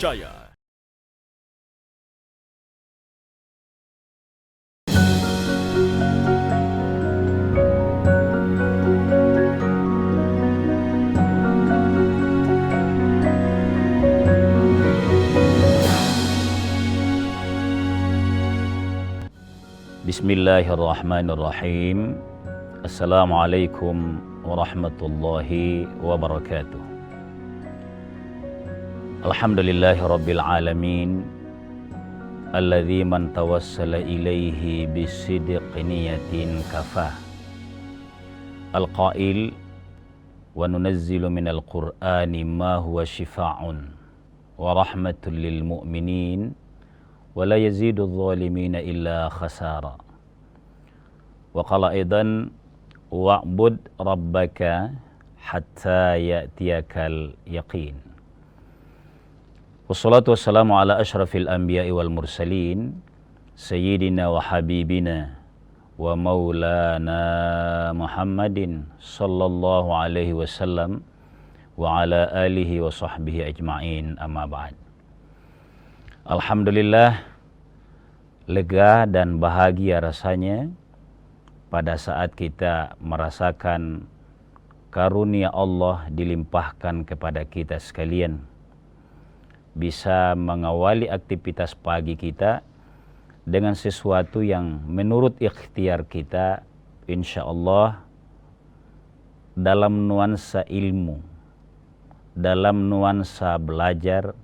Jaya. Bismillahirrahmanirrahim. Assalamualaikum warahmatullahi wabarakatuh. Alhamdulillahi rabbil alamin, alladzi man tawassala ilaihi bisidqi niyatin kafah. Al-qail wa nunazzilu minal qur'ani ma huwa shifa'un wa rahmatul lil mu'minin wa la yazidu adh-dhalimina illa khasara. Wa qala aidan wa'bud rabbaka hatta ya'tiyakal yaqin. Wassalatu wassalamu ala asyrafil anbiya'i wal mursalin sayyidina wa habibina wa maulana Muhammadin sallallahu alaihi wasallam wa ala alihi wa sahbihi ajma'in, amma ba'd. Alhamdulillah, lega dan bahagia rasanya pada saat kita merasakan karunia Allah dilimpahkan kepada kita sekalian, bisa mengawali aktivitas pagi kita dengan sesuatu yang menurut ikhtiar kita, insya Allah dalam nuansa ilmu, dalam nuansa belajar,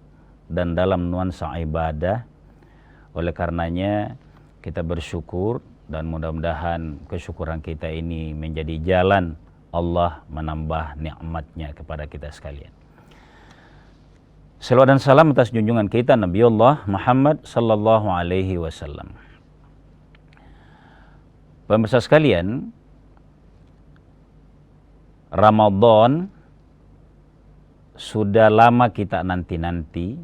dan dalam nuansa ibadah. Oleh karenanya kita bersyukur dan mudah-mudahan kesyukuran kita ini menjadi jalan Allah menambah nikmatnya kepada kita sekalian. Salawat dan salam atas junjungan kita Nabi Allah Muhammad sallallahu alaihi wasallam. Pemirsa sekalian, Ramadan sudah lama kita nanti-nanti.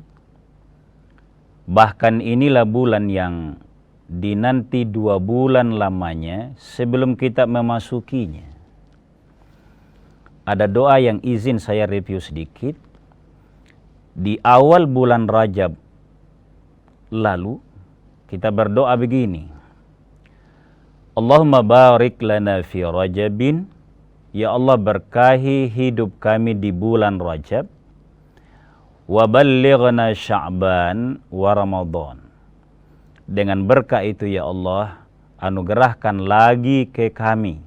Bahkan inilah bulan yang dinanti 2 bulan lamanya sebelum kita memasukinya. Ada doa yang izin saya review sedikit. Di awal bulan Rajab lalu kita berdoa begini. Allahumma barik lana fi Rajabin. Ya Allah, berkahi hidup kami di bulan Rajab. Wa ballighna Sya'ban wa Ramadan. Dengan berkah itu ya Allah, anugerahkan lagi ke kami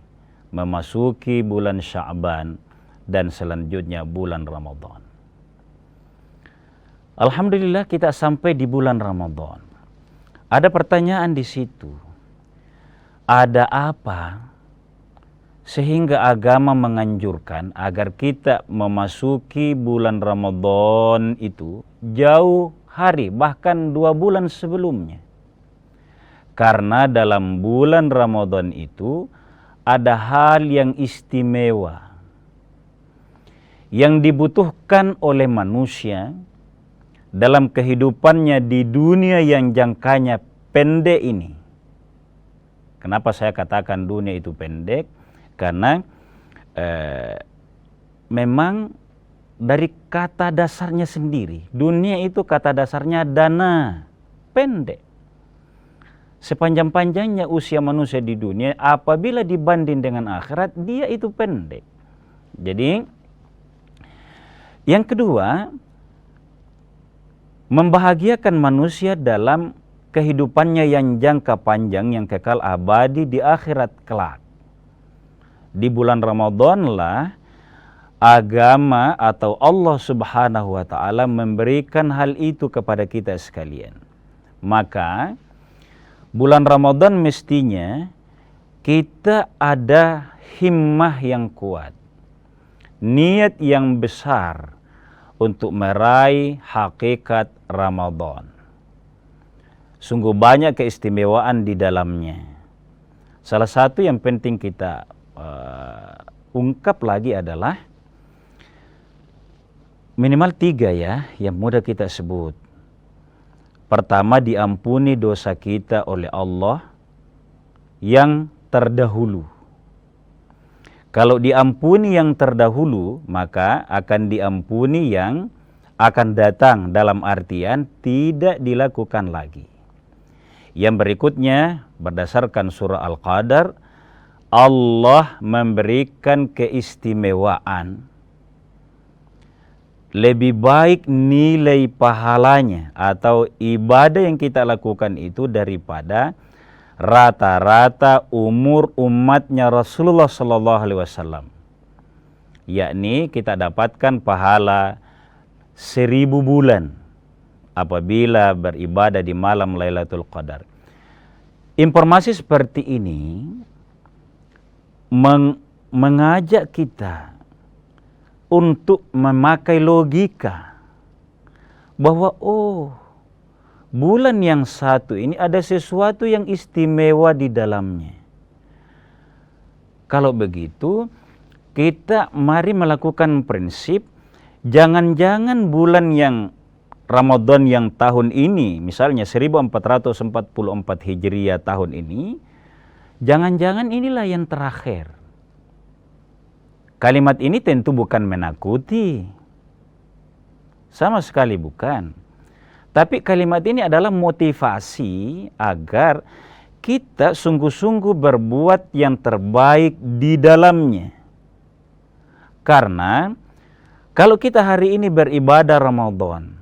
memasuki bulan Sya'ban dan selanjutnya bulan Ramadan. Alhamdulillah kita sampai di bulan Ramadan. Ada pertanyaan di situ. Ada apa sehingga agama menganjurkan agar kita memasuki bulan Ramadan itu jauh hari, bahkan 2 bulan sebelumnya? Karena dalam bulan Ramadan itu ada hal yang istimewa yang dibutuhkan oleh manusia dalam kehidupannya di dunia yang jangkanya pendek ini. Kenapa saya katakan dunia itu pendek? Karena memang dari kata dasarnya sendiri, dunia itu kata dasarnya dana, pendek. Sepanjang-panjangnya usia manusia di dunia, apabila dibanding dengan akhirat, dia itu pendek. Jadi, yang kedua, membahagiakan manusia dalam kehidupannya yang jangka panjang, yang kekal abadi di akhirat kelak. Di bulan Ramadan lah agama atau Allah Subhanahu wa taala memberikan hal itu kepada kita sekalian. Maka bulan Ramadan mestinya kita ada himmah yang kuat, niat yang besar untuk meraih hakikat Ramadan. Sungguh banyak keistimewaan di dalamnya. Salah satu yang penting kita ungkap lagi adalah minimal 3 ya, yang mudah kita sebut. Pertama, diampuni dosa kita oleh Allah yang terdahulu. Kalau diampuni yang terdahulu, maka akan diampuni yang akan datang, dalam artian tidak dilakukan lagi. Yang berikutnya, berdasarkan surah Al-Qadar, Allah memberikan keistimewaan, lebih baik nilai pahalanya atau ibadah yang kita lakukan itu daripada rata-rata umur umatnya Rasulullah Sallallahu Alaihi Wasallam. Yakni kita dapatkan pahala 1000 bulan apabila beribadah di malam Lailatul Qadar. Informasi seperti ini mengajak kita untuk memakai logika bahwa bulan yang satu ini ada sesuatu yang istimewa di dalamnya. Kalau begitu, kita mari melakukan prinsip, jangan-jangan bulan yang Ramadan yang tahun ini, misalnya 1444 Hijriah tahun ini, jangan-jangan inilah yang terakhir. Kalimat ini tentu bukan menakuti, sama sekali bukan. Tapi kalimat ini adalah motivasi agar kita sungguh-sungguh berbuat yang terbaik di dalamnya. Karena kalau kita hari ini beribadah Ramadan,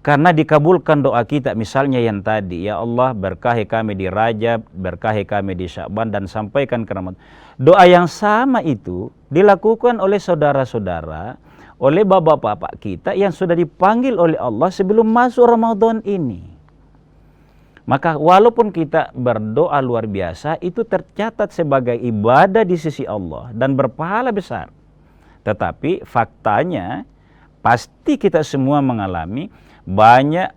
karena dikabulkan doa kita, misalnya yang tadi, ya Allah berkahi kami di Rajab, berkahi kami di Sya'ban, dan sampaikan ke Ramadan. Doa yang sama itu dilakukan oleh saudara-saudara, oleh bapak-bapak kita yang sudah dipanggil oleh Allah sebelum masuk Ramadan ini. Maka walaupun kita berdoa luar biasa, itu tercatat sebagai ibadah di sisi Allah dan berpahala besar. Tetapi faktanya pasti kita semua mengalami banyak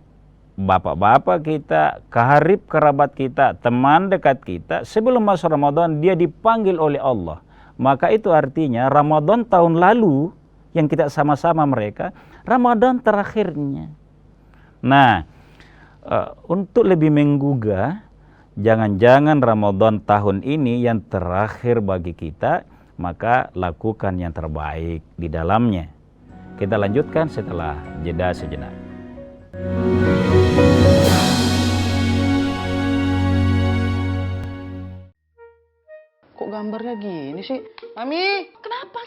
bapak-bapak kita, karib kerabat kita, teman dekat kita, sebelum masuk Ramadan dia dipanggil oleh Allah. Maka itu artinya Ramadan tahun lalu yang kita sama-sama mereka, Ramadan terakhirnya. Nah, untuk lebih menggugah, jangan-jangan Ramadan tahun ini yang terakhir bagi kita, maka lakukan yang terbaik di dalamnya. Kita lanjutkan setelah jeda sejenak. Kok gambarnya gini sih? Mami! Kenapa?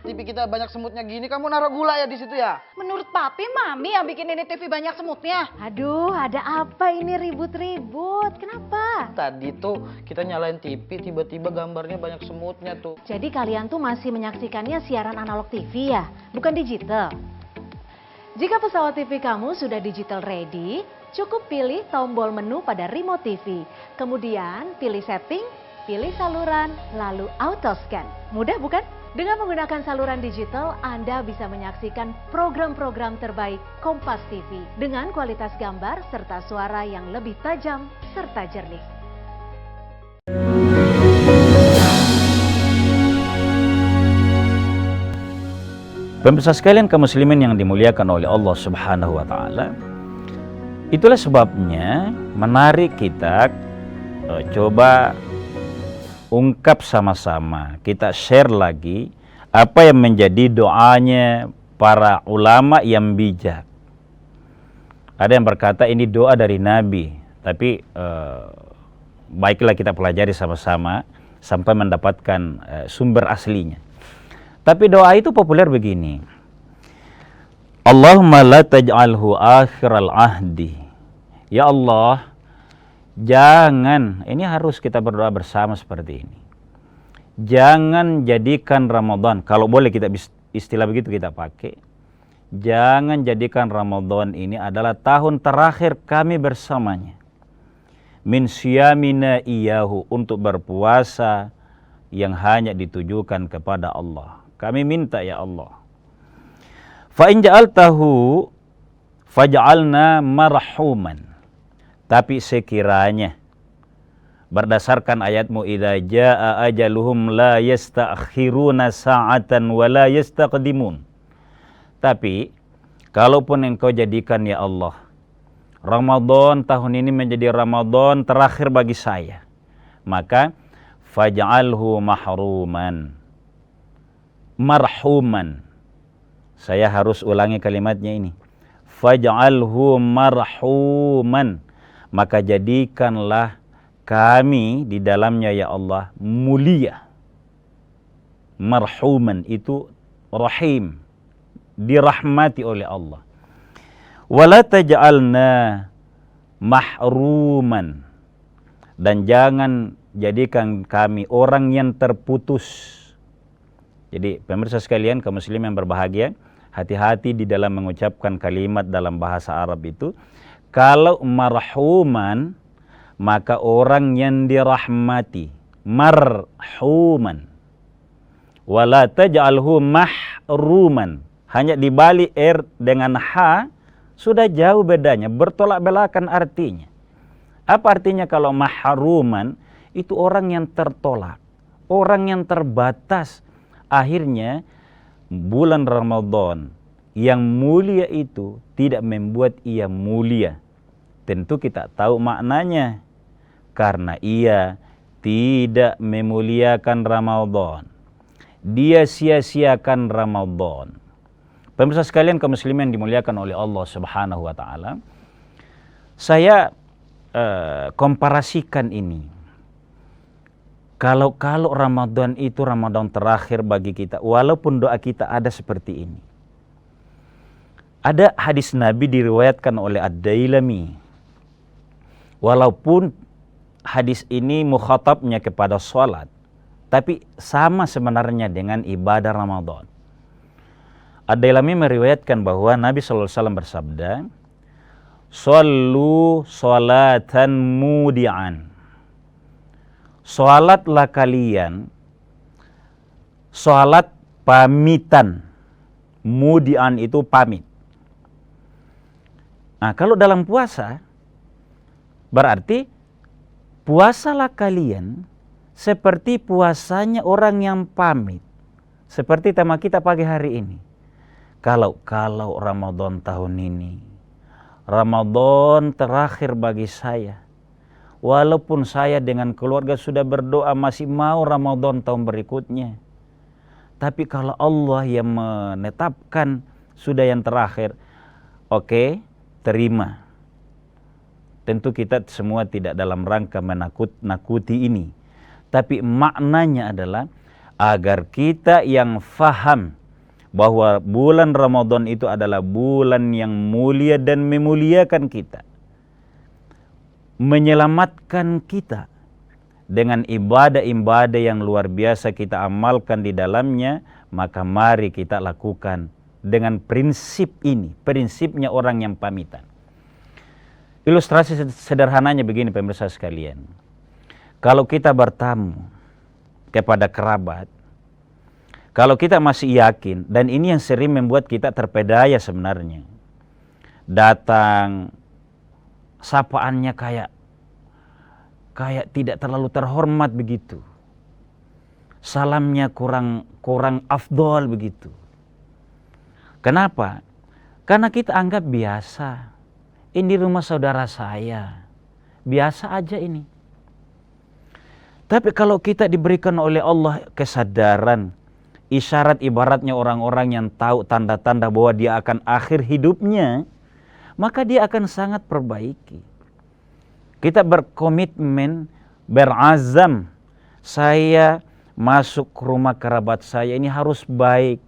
TV kita banyak semutnya gini, kamu naruh gula ya di situ ya? Menurut Papi, Mami yang bikin ini TV banyak semutnya. Aduh, ada apa ini ribut-ribut? Kenapa? Tadi tuh kita nyalain TV, tiba-tiba gambarnya banyak semutnya tuh. Jadi kalian tuh masih menyaksikannya siaran analog TV ya? Bukan digital? Jika pesawat TV kamu sudah digital ready, cukup pilih tombol menu pada remote TV. Kemudian pilih setting, pilih saluran, lalu auto scan. Mudah bukan? Dengan menggunakan saluran digital, Anda bisa menyaksikan program-program terbaik Kompas TV dengan kualitas gambar serta suara yang lebih tajam serta jernih. Pemirsa sekalian kaum muslimin yang dimuliakan oleh Allah Subhanahu wa taala. Itulah sebabnya menarik kita coba ungkap sama-sama, kita share lagi apa yang menjadi doanya para ulama yang bijak. Ada yang berkata ini doa dari Nabi, tapi baiklah kita pelajari sama-sama sampai mendapatkan sumber aslinya. Tapi doa itu populer begini. Allahumma la taj'alhu akhiral ahdi. Ya Allah, jangan, ini harus kita berdoa bersama seperti ini. Jangan jadikan Ramadan, kalau boleh kita istilah begitu kita pakai. Jangan jadikan Ramadan ini adalah tahun terakhir kami bersamanya. Min siyamina iyahu, untuk berpuasa yang hanya ditujukan kepada Allah. Kami minta ya Allah. Fa in ja'altahu faj'alna marhuman. Tapi sekiranya berdasarkan ayatmu idza jaa ajaluhum la yasta'khiruna sa'atan wa la yastaqdimun. Tapi kalaupun engkau jadikan ya Allah Ramadan tahun ini menjadi Ramadan terakhir bagi saya, maka faj'alhu mahruman, marhuman, Saya harus ulangi kalimatnya ini. Faj'alhu marhuman. Maka jadikanlah kami di dalamnya ya Allah mulia. Marhuman itu rahim, dirahmati oleh Allah. Wala taj'alna mahruman. Dan jangan jadikan kami orang yang terputus. Jadi pemirsa sekalian, kaum muslim yang berbahagia, hati-hati di dalam mengucapkan kalimat dalam bahasa Arab itu. Kalau marhuman, maka orang yang dirahmati. Marhuman. Wala taj'alhu mahruman. Hanya dibalik dengan ha, sudah jauh bedanya, bertolak belakang artinya. Apa artinya kalau mahruman? Itu orang yang tertolak, orang yang terbatas. Akhirnya bulan Ramadan yang mulia itu tidak membuat ia mulia. Tentu kita tahu maknanya, karena ia tidak memuliakan Ramadan. Dia sia-siakan Ramadan. Pemirsa sekalian, kaum muslimin yang dimuliakan oleh Allah Subhanahu wa taala. Saya komparasikan ini. Kalau Ramadan itu Ramadan terakhir bagi kita, walaupun doa kita ada seperti ini. Ada hadis Nabi diriwayatkan oleh Ad-Dailami. Walaupun hadis ini mukhatabnya kepada salat, tapi sama sebenarnya dengan ibadah Ramadan. Ad-Dailami meriwayatkan bahwa Nabi SAW bersabda, "Shallu sholatan mudi'an." Salatlah kalian salat pamitan. Mudi'an itu pamit. Nah, kalau dalam puasa berarti puasalah kalian seperti puasanya orang yang pamit. Seperti tema kita pagi hari ini. Kalau Ramadan tahun ini, Ramadan terakhir bagi saya. Walaupun saya dengan keluarga sudah berdoa masih mau Ramadan tahun berikutnya. Tapi kalau Allah yang menetapkan sudah yang terakhir, oke, terima. Tentu kita semua tidak dalam rangka menakut-nakuti ini. Tapi maknanya adalah agar kita yang faham bahwa bulan Ramadan itu adalah bulan yang mulia dan memuliakan kita. Menyelamatkan kita dengan ibadah-ibadah yang luar biasa kita amalkan di dalamnya, maka mari kita lakukan dengan prinsip ini, prinsipnya orang yang pamitan. Ilustrasi sederhananya begini pemirsa sekalian. Kalau kita bertamu kepada kerabat, kalau kita masih yakin, dan ini yang sering membuat kita terpedaya sebenarnya, datang sapaannya kayak tidak terlalu terhormat begitu, salamnya kurang afdol begitu. Kenapa? Karena kita anggap biasa. Ini rumah saudara saya, biasa aja ini. Tapi kalau kita diberikan oleh Allah kesadaran, isyarat ibaratnya orang-orang yang tahu tanda-tanda bahwa dia akan akhir hidupnya, maka dia akan sangat perbaiki. Kita berkomitmen, berazam, saya masuk ke rumah kerabat saya ini harus baik.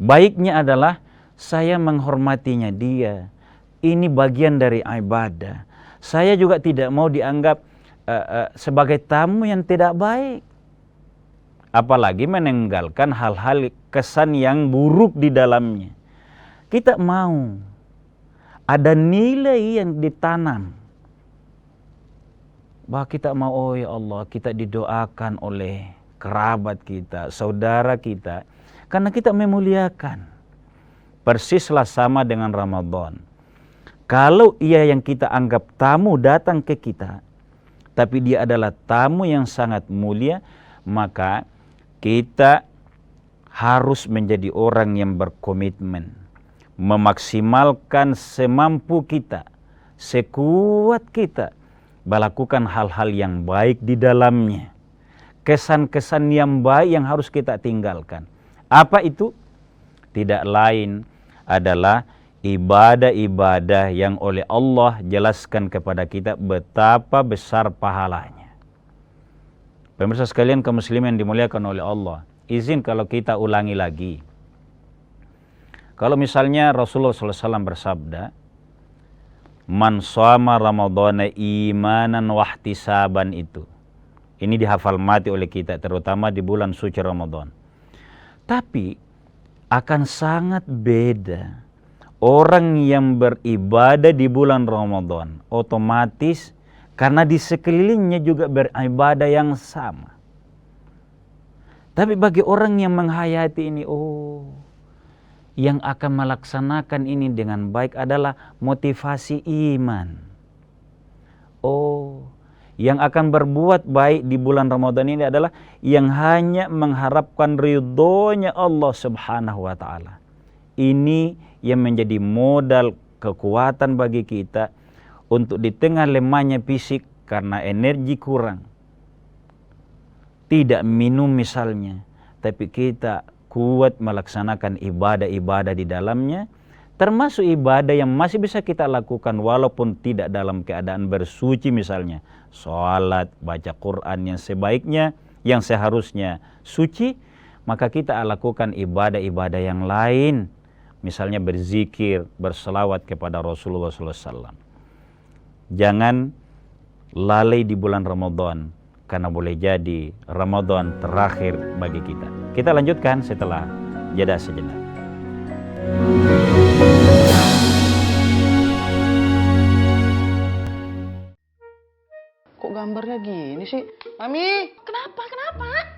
Baiknya adalah saya menghormatinya dia. Ini bagian dari ibadah. Saya juga tidak mau dianggap sebagai tamu yang tidak baik. Apalagi meninggalkan hal-hal kesan yang buruk di dalamnya. Kita mau ada nilai yang ditanam. Bahwa kita mau, oh ya Allah, kita didoakan oleh kerabat kita, saudara kita. Karena kita memuliakan. Persislah sama dengan Ramadan. Kalau ia yang kita anggap tamu datang ke kita, tapi dia adalah tamu yang sangat mulia, maka kita harus menjadi orang yang berkomitmen, memaksimalkan semampu kita, sekuat kita, melakukan hal-hal yang baik di dalamnya. Kesan-kesan yang baik yang harus kita tinggalkan. Apa itu? tidak lain adalah ibadah-ibadah yang oleh Allah jelaskan kepada kita betapa besar pahalanya. Pemirsa sekalian kaum muslimin yang dimuliakan oleh Allah, izin kalau kita ulangi lagi. Kalau misalnya Rasulullah SAW bersabda, man shoma ramadhana imanan wahtisaban, itu ini dihafal mati oleh kita terutama di bulan suci Ramadan. Tapi akan sangat beda orang yang beribadah di bulan Ramadan, otomatis karena di sekelilingnya juga beribadah yang sama. Tapi bagi orang yang menghayati ini, yang akan melaksanakan ini dengan baik adalah motivasi iman. Yang akan berbuat baik di bulan Ramadan ini adalah yang hanya mengharapkan ridhonya Allah Subhanahu wa ta'ala. Ini yang menjadi modal kekuatan bagi kita untuk di tengah lemahnya fisik karena energi kurang, tidak minum misalnya, tapi kita kuat melaksanakan ibadah-ibadah di dalamnya, termasuk ibadah yang masih bisa kita lakukan walaupun tidak dalam keadaan bersuci, misalnya sholat, baca Quran yang sebaiknya, yang seharusnya suci, maka kita lakukan ibadah-ibadah yang lain, misalnya berzikir, berselawat kepada Rasulullah SAW. Jangan lalai di bulan Ramadan, karena boleh jadi Ramadan terakhir bagi kita. Kita lanjutkan setelah jeda sejenak. Kok gambarnya gini sih? Mami! Kenapa?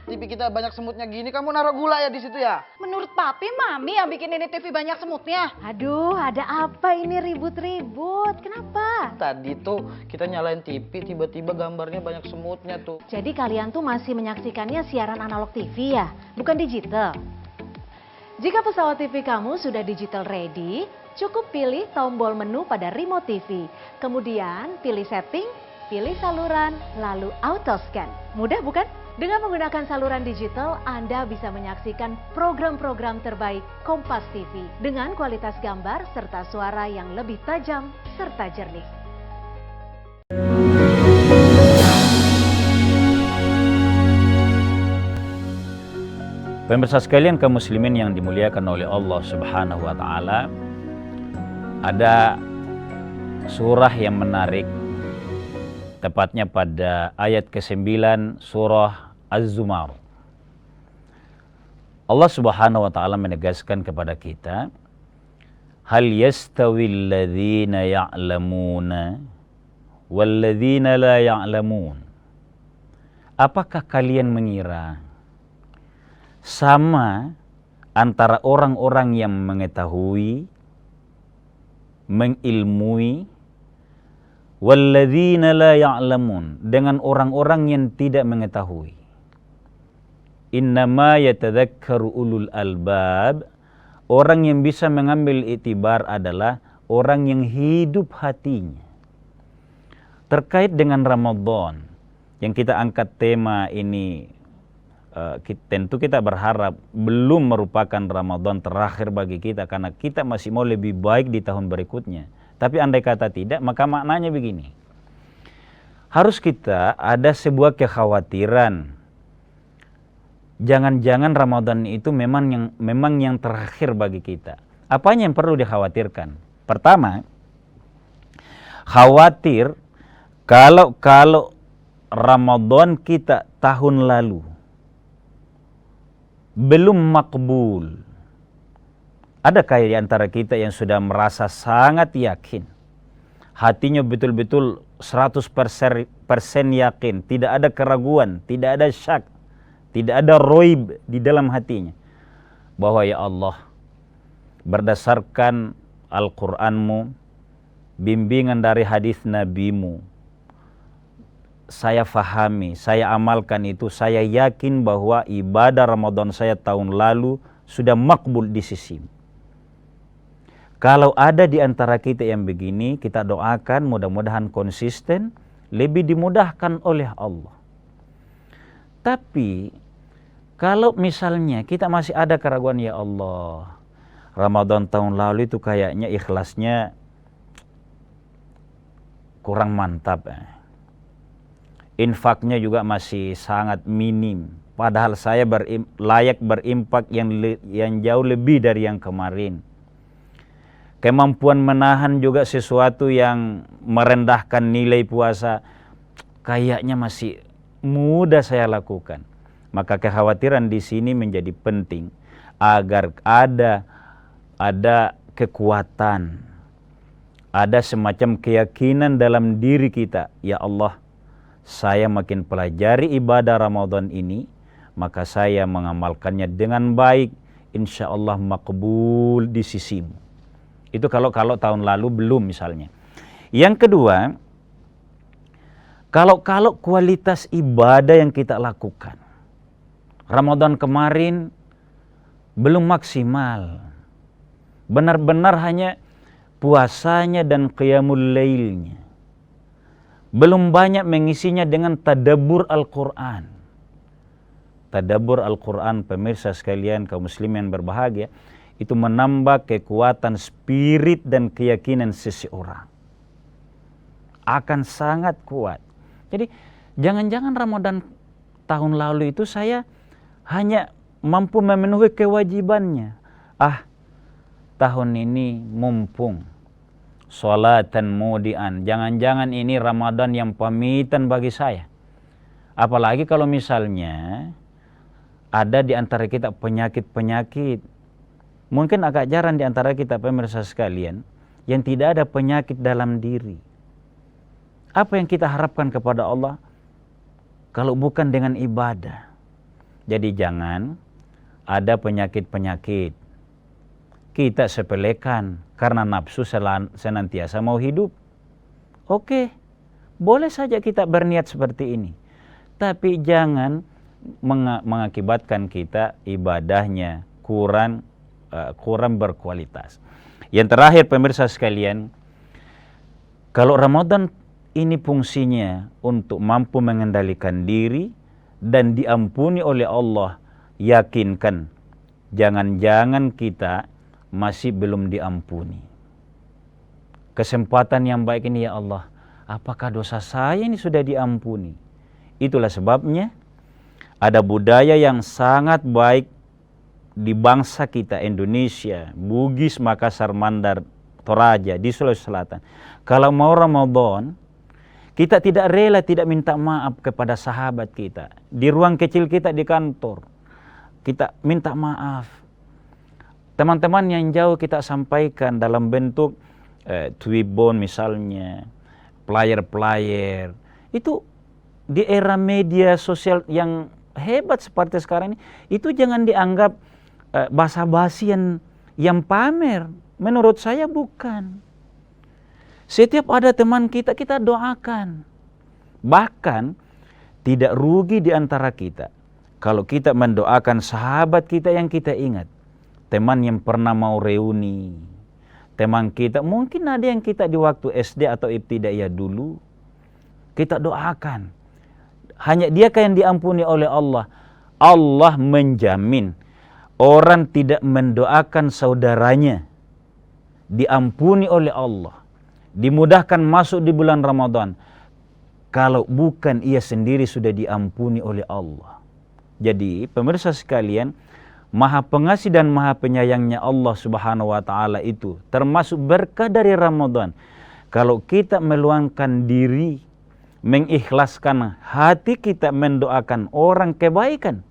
TV kita banyak semutnya gini, kamu naruh gula ya di situ ya? Menurut Papi, Mami yang bikin ini TV banyak semutnya. Aduh, ada apa ini ribut-ribut? Kenapa? Tadi tuh kita nyalain TV, tiba-tiba gambarnya banyak semutnya tuh. Jadi kalian tuh masih menyaksikannya siaran analog TV ya, bukan digital? Jika pesawat TV kamu sudah digital ready, cukup pilih tombol menu pada remote TV. Kemudian pilih setting, pilih saluran, lalu auto scan. Mudah bukan? Dengan menggunakan saluran digital, Anda bisa menyaksikan program-program terbaik Kompas TV dengan kualitas gambar serta suara yang lebih tajam serta jernih. Pemirsa sekalian kaum muslimin yang dimuliakan oleh Allah Subhanahu wa ta'ala, ada surah yang menarik, tepatnya pada ayat ke-9 surah Az-Zumar. Allah Subhanahu wa ta'ala menegaskan kepada kita, hal yastawil ladzina ya'lamuna wal ladzina la ya'lamun. Apakah kalian mengira sama antara orang-orang yang mengetahui, mengilmui, walladzina la ya'lamun, dengan orang-orang yang tidak mengetahui? Innama yatadzakkaru ulul albab, orang yang bisa mengambil iktibar adalah orang yang hidup hatinya. Terkait dengan Ramadan yang kita angkat tema ini, tentu kita berharap belum merupakan Ramadan terakhir bagi kita, karena kita masih mau lebih baik di tahun berikutnya. Tapi andai kata tidak, maka maknanya begini. Harus kita ada sebuah kekhawatiran. Jangan-jangan Ramadan itu memang yang terakhir bagi kita. Apanya yang perlu dikhawatirkan? Pertama, khawatir kalau Ramadan kita tahun lalu belum makbul. Adakah di antara kita yang sudah merasa sangat yakin, hatinya betul-betul 100% yakin, tidak ada keraguan, tidak ada syak, tidak ada roib di dalam hatinya, bahwa ya Allah, berdasarkan Al-Qur'anmu, bimbingan dari hadis Nabimu, saya fahami, saya amalkan itu, saya yakin bahwa ibadah Ramadan saya tahun lalu sudah makbul di sisimu. Kalau ada di antara kita yang begini, kita doakan mudah-mudahan konsisten, lebih dimudahkan oleh Allah. Tapi kalau misalnya kita masih ada keraguan, ya Allah, Ramadan tahun lalu itu kayaknya ikhlasnya kurang mantap. Infaknya juga masih sangat minim. Padahal saya layak berimpak yang jauh lebih dari yang kemarin. Kemampuan menahan juga sesuatu yang merendahkan nilai puasa kayaknya masih mudah saya lakukan. Maka kekhawatiran di sini menjadi penting agar ada kekuatan, ada semacam keyakinan dalam diri kita. Ya Allah, saya makin pelajari ibadah Ramadan ini, maka saya mengamalkannya dengan baik, insya Allah makbul di sisimu. Itu kalau tahun lalu belum misalnya. Yang kedua, kalau kualitas ibadah yang kita lakukan Ramadan kemarin belum maksimal, benar-benar hanya puasanya dan qiyamul lailnya, belum banyak mengisinya dengan tadabbur Al-Quran. Tadabbur Al-Quran, pemirsa sekalian, kaum muslimin berbahagia, itu menambah kekuatan spirit dan keyakinan seseorang. Akan sangat kuat. Jadi jangan-jangan Ramadan tahun lalu itu saya hanya mampu memenuhi kewajibannya. Tahun ini mumpung sholatan mudian, jangan-jangan ini Ramadan yang pamitan bagi saya. Apalagi kalau misalnya ada di antara kita penyakit-penyakit, mungkin agak jarang di antara kita pemirsa sekalian yang tidak ada penyakit dalam diri. Apa yang kita harapkan kepada Allah kalau bukan dengan ibadah? Jadi jangan ada penyakit-penyakit kita sepelekan karena nafsu senantiasa mau hidup. Oke, boleh saja kita berniat seperti ini, tapi jangan mengakibatkan kita ibadahnya kurang berkualitas. Yang terakhir pemirsa sekalian, kalau Ramadan ini fungsinya untuk mampu mengendalikan diri dan diampuni oleh Allah, yakinkan jangan-jangan kita masih belum diampuni. Kesempatan yang baik ini, ya Allah, apakah dosa saya ini sudah diampuni? Itulah sebabnya ada budaya yang sangat baik di bangsa kita Indonesia, Bugis, Makassar, Mandar, Toraja di Sulawesi Selatan. Kalau mau Ramadan, kita tidak rela tidak minta maaf kepada sahabat kita. Di ruang kecil kita di kantor, kita minta maaf. Teman-teman yang jauh kita sampaikan dalam bentuk Twibbon misalnya, player-player. Itu di era media sosial yang hebat seperti sekarang ini, itu jangan dianggap basa-basi yang pamer. Menurut saya bukan. Setiap ada teman kita, kita doakan. Bahkan tidak rugi di antara kita kalau kita mendoakan sahabat kita yang kita ingat, teman yang pernah mau reuni, teman kita, mungkin ada yang kita di waktu SD atau ibtidaiyah dulu, kita doakan. Hanya dia yang diampuni oleh Allah. Allah menjamin orang tidak mendoakan saudaranya diampuni oleh Allah, dimudahkan masuk di bulan Ramadan, kalau bukan ia sendiri sudah diampuni oleh Allah. Jadi pemirsa sekalian, Maha Pengasih dan Maha Penyayangnya Allah Subhanahu wa Ta'ala itu termasuk berkah dari Ramadan. Kalau kita meluangkan diri, mengikhlaskan hati kita mendoakan orang kebaikan,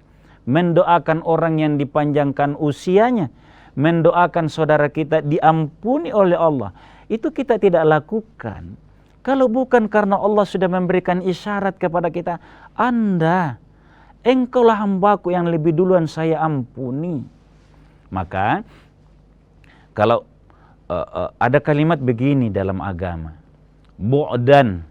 mendoakan orang yang dipanjangkan usianya, mendoakan saudara kita diampuni oleh Allah, itu kita tidak lakukan kalau bukan karena Allah sudah memberikan isyarat kepada kita, engkaulah hambaku yang lebih duluan saya ampuni. Maka kalau ada kalimat begini dalam agama, bu'dan,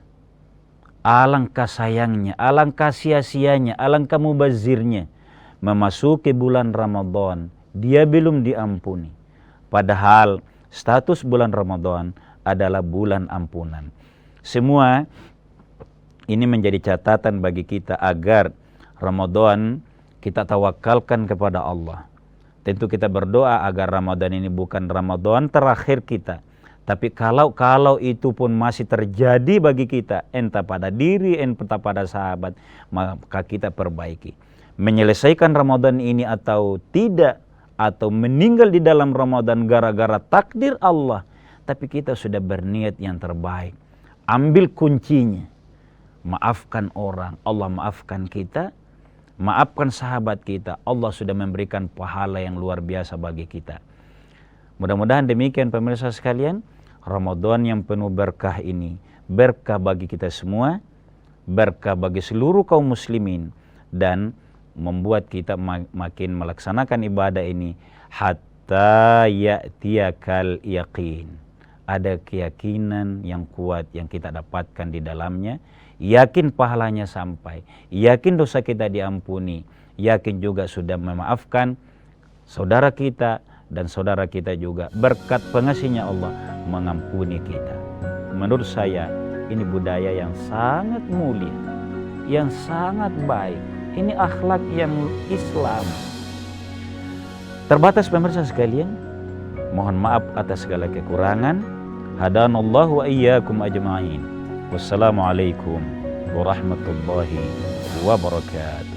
alangkah sayangnya, alangkah sia-sianya, alangkah mubazirnya memasuki bulan Ramadan, dia belum diampuni. Padahal status bulan Ramadan adalah bulan ampunan. Semua ini menjadi catatan bagi kita agar Ramadan kita tawakalkan kepada Allah. Tentu kita berdoa agar Ramadan ini bukan Ramadan terakhir kita. Tapi kalau itu pun masih terjadi bagi kita, entah pada diri, entah pada sahabat, maka kita perbaiki. Menyelesaikan Ramadan ini atau tidak, atau meninggal di dalam Ramadan gara-gara takdir Allah, tapi kita sudah berniat yang terbaik. Ambil kuncinya. Maafkan orang, Allah maafkan kita. Maafkan sahabat kita, Allah sudah memberikan pahala yang luar biasa bagi kita. Mudah-mudahan demikian pemirsa sekalian, Ramadan yang penuh berkah ini, berkah bagi kita semua, berkah bagi seluruh kaum muslimin, dan membuat kita makin melaksanakan ibadah ini hatta ya'tiyakal yaqin. Ada keyakinan yang kuat yang kita dapatkan di dalamnya, yakin pahalanya sampai, yakin dosa kita diampuni, yakin juga sudah memaafkan saudara kita, dan saudara kita juga berkat pengasihnya Allah mengampuni kita. Menurut saya ini budaya yang sangat mulia, yang sangat baik. Ini akhlak yang Islam. Terbatas pemirsa sekalian, mohon maaf atas segala kekurangan. Hadanallahu wa iyyakum ajma'in. Wassalamualaikum warahmatullahi wabarakatuh.